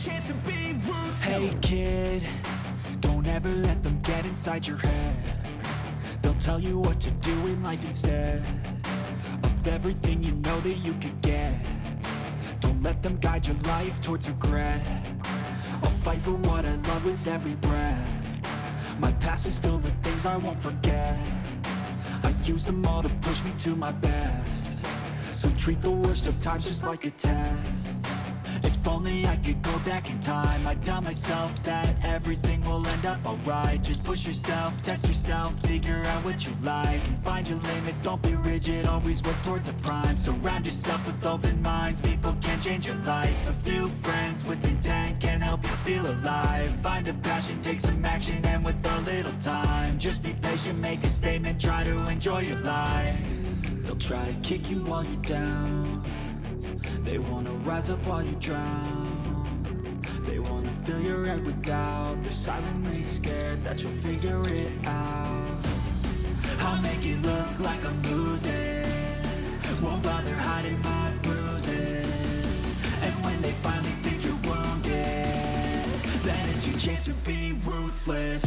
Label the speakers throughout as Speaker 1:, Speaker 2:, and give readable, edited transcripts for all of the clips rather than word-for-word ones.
Speaker 1: chance to be ruthless.
Speaker 2: Hey kid, don't ever let them get inside your head. They'll tell you what to do in life instead of everything you know that you could get. Don't let them guide your life towards regret. I'll fight for what I love with every breath. My past is filled with things I won't forget. I use them all to push me to my best. So treat the worst of times just like a test. If only I could go back in time, I'd tell myself that everything will end up alright. Just push yourself, test yourself, figure out what you like, and find your limits, don't be rigid, always work towards a prime. Surround yourself with open minds, people can change your life. A few friends with intent can help you feel alive. Find a passion, take some action, and with a little time, just be patient, make a statement, try to enjoy your life. They'll try to kick you while you're down. They wanna rise up while you drown. They wanna fill your head with doubt. They're silently scared that you'll figure it out. I'll make it look like I'm losing, won't bother hiding my bruises. And when they finally think you're wounded, then it's your chance to be ruthless.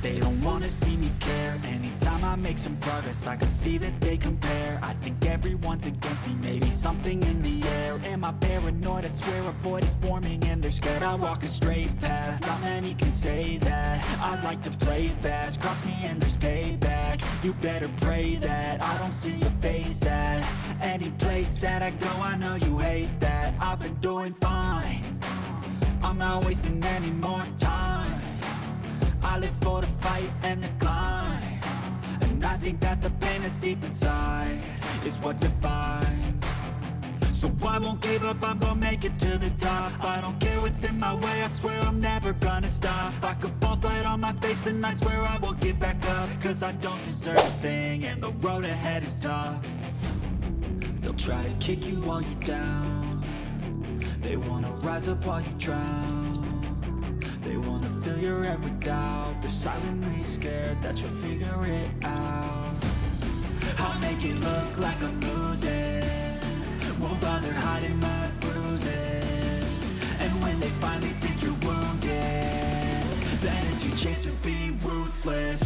Speaker 2: They don't wanna see me care. Anytime I make some progress, I can see that they compare. I think everyone's against me, maybe something in the air. Am I paranoid? I swear a void is forming and they're scared I walk a straight path. Not many can say that. I like to play fast, cross me and there's payback. You better pray that I don't see your face at any place that I go. I know you hate that. I've been doing fine, I'm not wasting any more time. I live for the fight and the climb, and I think that the pain that's deep inside is what defines. So I won't give up, I'm gonna make it to the top. I don't care what's in my way, I swear I'm never gonna stop. I could fall flat on my face and I swear I won't get back up, cause I don't deserve a thing and the road ahead is tough. They'll try to kick you while you're down. They wanna rise up while you drown. They wanna fill your head with doubt. They're silently scared that you'll figure it out. I'll make it look like I'm losing, won't bother hiding my bruises. And when they finally think you're wounded, then it's your chance to be ruthless.